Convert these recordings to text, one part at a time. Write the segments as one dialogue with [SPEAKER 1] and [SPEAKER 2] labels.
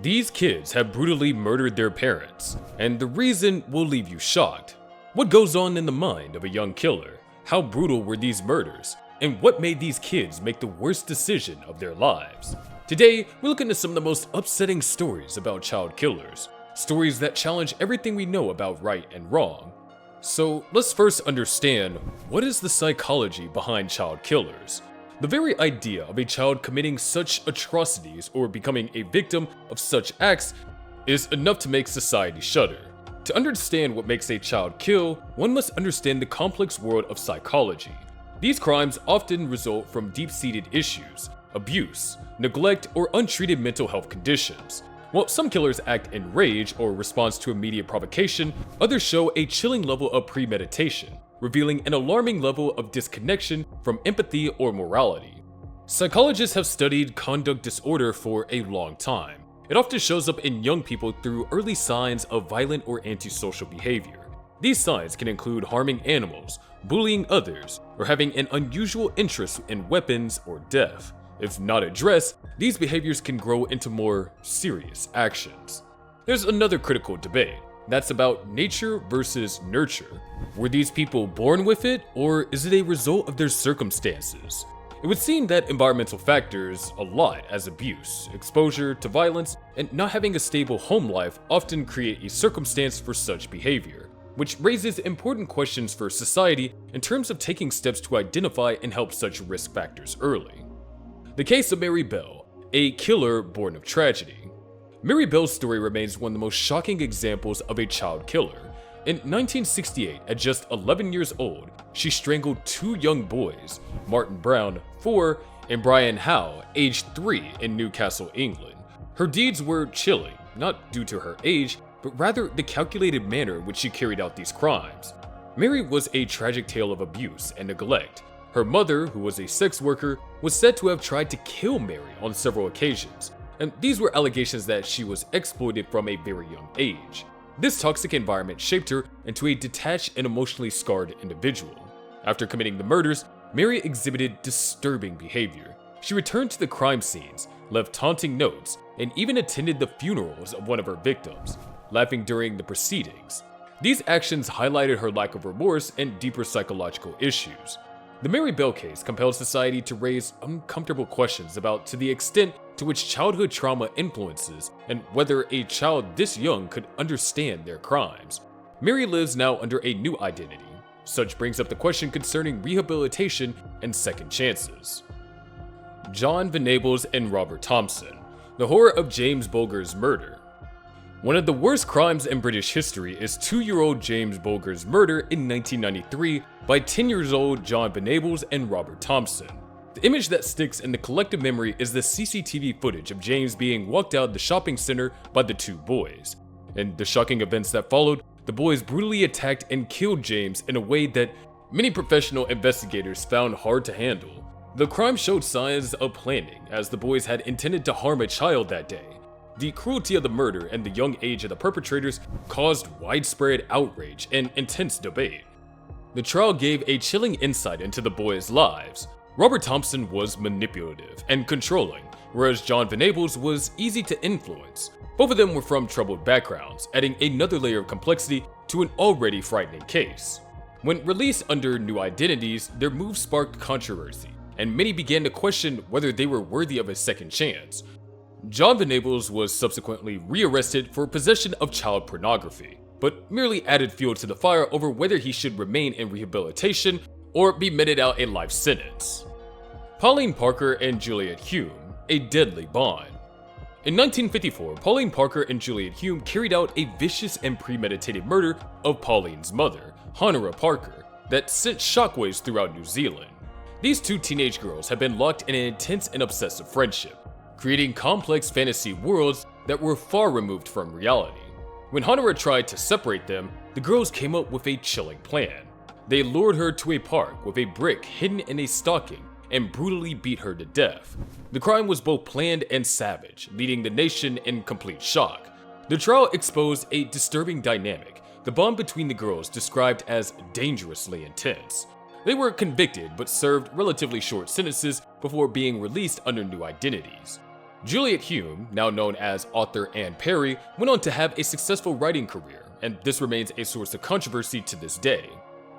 [SPEAKER 1] These kids have brutally murdered their parents, and the reason will leave you shocked. What goes on in the mind of a young killer? How brutal were these murders? And what made these kids make the worst decision of their lives? Today, we look into some of the most upsetting stories about child killers. Stories that challenge everything we know about right and wrong. So let's first understand, what is the psychology behind child killers? The very idea of a child committing such atrocities or becoming a victim of such acts is enough to make society shudder. To understand what makes a child kill, one must understand the complex world of psychology. These crimes often result from deep-seated issues, abuse, neglect, or untreated mental health conditions. While some killers act in rage or response to immediate provocation, others show a chilling level of premeditation, revealing an alarming level of disconnection from empathy or morality. Psychologists have studied conduct disorder for a long time. It often shows up in young people through early signs of violent or antisocial behavior. These signs can include harming animals, bullying others, or having an unusual interest in weapons or death. If not addressed, these behaviors can grow into more serious actions. There's another critical debate. That's about nature versus nurture. Were these people born with it, or is it a result of their circumstances? It would seem that environmental factors a lot, as abuse, exposure to violence, and not having a stable home life often create a circumstance for such behavior, which raises important questions for society in terms of taking steps to identify and help such risk factors early. The case of Mary Bell, a killer born of tragedy. Mary Bell's story remains one of the most shocking examples of a child killer. In 1968, at just 11 years old, she strangled two young boys, Martin Brown, 4, and Brian Howe, aged 3, in Newcastle, England. Her deeds were chilling, not due to her age, but rather the calculated manner in which she carried out these crimes. Mary was a tragic tale of abuse and neglect. Her mother, who was a sex worker, was said to have tried to kill Mary on several occasions, and these were allegations that she was exploited from a very young age. This toxic environment shaped her into a detached and emotionally scarred individual. After committing the murders, Mary exhibited disturbing behavior. She returned to the crime scenes, left taunting notes, and even attended the funerals of one of her victims, laughing during the proceedings. These actions highlighted her lack of remorse and deeper psychological issues. The Mary Bell case compelled society to raise uncomfortable questions about to the extent to which childhood trauma influences and whether a child this young could understand their crimes. Mary lives now under a new identity. Such brings up the question concerning rehabilitation and second chances. John Venables and Robert Thompson, the horror of James Bulger's murder. One of the worst crimes in British history is 2-year-old James Bulger's murder in 1993 by 10-year-old John Venables and Robert Thompson. The image that sticks in the collective memory is the CCTV footage of James being walked out of the shopping center by the two boys. In the shocking events that followed, the boys brutally attacked and killed James in a way that many professional investigators found hard to handle. The crime showed signs of planning, as the boys had intended to harm a child that day. The cruelty of the murder and the young age of the perpetrators caused widespread outrage and intense debate. The trial gave a chilling insight into the boys' lives. Robert Thompson was manipulative and controlling, whereas John Venables was easy to influence. Both of them were from troubled backgrounds, adding another layer of complexity to an already frightening case. When released under new identities, their moves sparked controversy, and many began to question whether they were worthy of a second chance. John Venables was subsequently rearrested for possession of child pornography, but merely added fuel to the fire over whether he should remain in rehabilitation or be meted out a life sentence. Pauline Parker and Juliet Hume, a deadly bond. In 1954, Pauline Parker and Juliet Hume carried out a vicious and premeditated murder of Pauline's mother, Honora Parker, that sent shockwaves throughout New Zealand. These two teenage girls had been locked in an intense and obsessive friendship, creating complex fantasy worlds that were far removed from reality. When Honora tried to separate them, the girls came up with a chilling plan. They lured her to a park with a brick hidden in a stocking and brutally beat her to death. The crime was both planned and savage, leaving the nation in complete shock. The trial exposed a disturbing dynamic, the bond between the girls described as dangerously intense. They were convicted but served relatively short sentences before being released under new identities. Juliet Hume, now known as author Anne Perry, went on to have a successful writing career, and this remains a source of controversy to this day.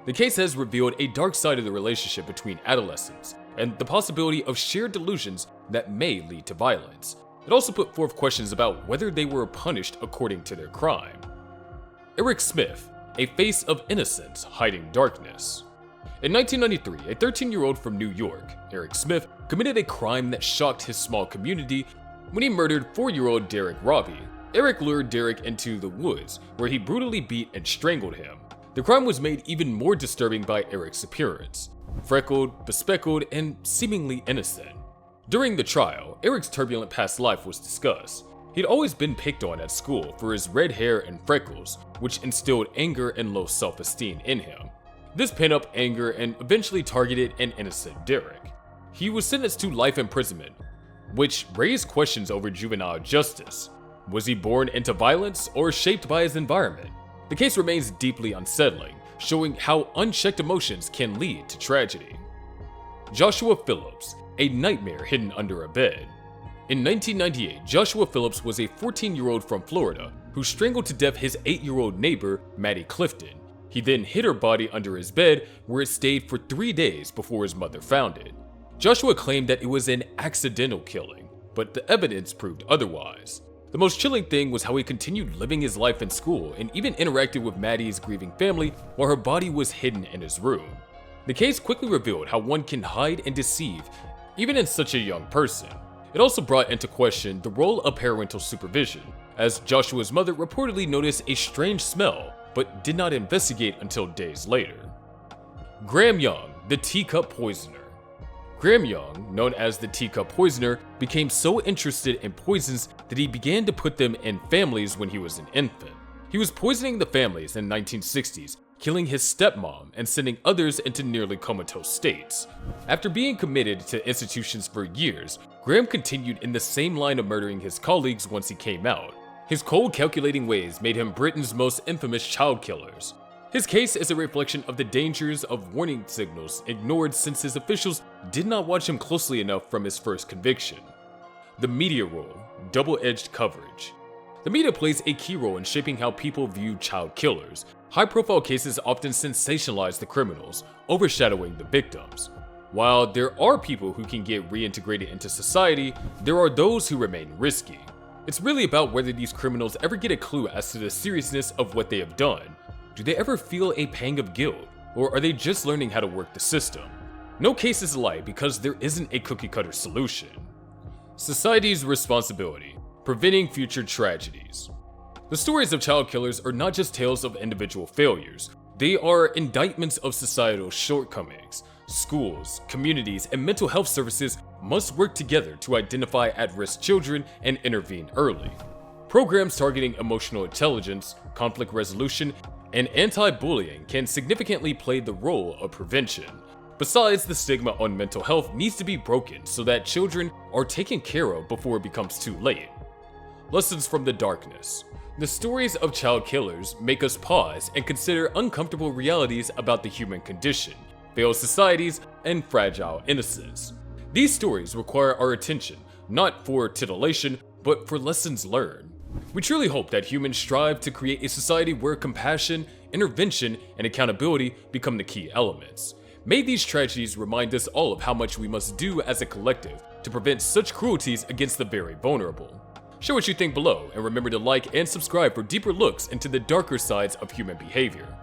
[SPEAKER 1] The case has revealed a dark side of the relationship between adolescents, and the possibility of shared delusions that may lead to violence. It also put forth questions about whether they were punished according to their crime. Eric Smith, a face of innocence hiding darkness. In 1993, a 13-year-old from New York, Eric Smith, committed a crime that shocked his small community when he murdered 4-year-old Derek Robbie. Eric lured Derek into the woods, where he brutally beat and strangled him. The crime was made even more disturbing by Eric's appearance, freckled, bespectacled, and seemingly innocent. During the trial, Eric's turbulent past life was discussed. He'd always been picked on at school for his red hair and freckles, which instilled anger and low self-esteem in him. This pent up anger and eventually targeted an innocent Derek. He was sentenced to life imprisonment, which raised questions over juvenile justice. Was he born into violence or shaped by his environment? The case remains deeply unsettling, showing how unchecked emotions can lead to tragedy. Joshua Phillips, a nightmare hidden under a bed. In 1998, Joshua Phillips was a 14-year-old from Florida who strangled to death his 8-year-old neighbor, Maddie Clifton. He then hid her body under his bed, where it stayed for 3 days before his mother found it. Joshua claimed that it was an accidental killing, but the evidence proved otherwise. The most chilling thing was how he continued living his life in school and even interacted with Maddie's grieving family while her body was hidden in his room. The case quickly revealed how one can hide and deceive, even in such a young person. It also brought into question the role of parental supervision, as Joshua's mother reportedly noticed a strange smell, but did not investigate until days later. Graham Young, the teacup poisoner. Graham Young, known as the teacup poisoner, became so interested in poisons that he began to put them in families when he was an infant. He was poisoning the families in the 1960s, killing his stepmom and sending others into nearly comatose states. After being committed to institutions for years, Graham continued in the same line of murdering his colleagues once he came out. His cold, calculating ways made him Britain's most infamous child killers. His case is a reflection of the dangers of warning signals ignored since his officials did not watch him closely enough from his first conviction. The media role, double-edged coverage. The media plays a key role in shaping how people view child killers. High-profile cases often sensationalize the criminals, overshadowing the victims. While there are people who can get reintegrated into society, there are those who remain risky. It's really about whether these criminals ever get a clue as to the seriousness of what they have done. Do they ever feel a pang of guilt, or are they just learning how to work the system? No case is alike because there isn't a cookie-cutter solution. Society's responsibility, preventing future tragedies. The stories of child killers are not just tales of individual failures. They are indictments of societal shortcomings. Schools, communities, and mental health services must work together to identify at-risk children and intervene early. Programs targeting emotional intelligence, conflict resolution, and anti-bullying can significantly play the role of prevention. Besides, the stigma on mental health needs to be broken so that children are taken care of before it becomes too late. Lessons from the darkness. The stories of child killers make us pause and consider uncomfortable realities about the human condition, failed societies, and fragile innocence. These stories require our attention, not for titillation, but for lessons learned. We truly hope that humans strive to create a society where compassion, intervention, and accountability become the key elements. May these tragedies remind us all of how much we must do as a collective to prevent such cruelties against the very vulnerable. Share what you think below, and remember to like and subscribe for deeper looks into the darker sides of human behavior.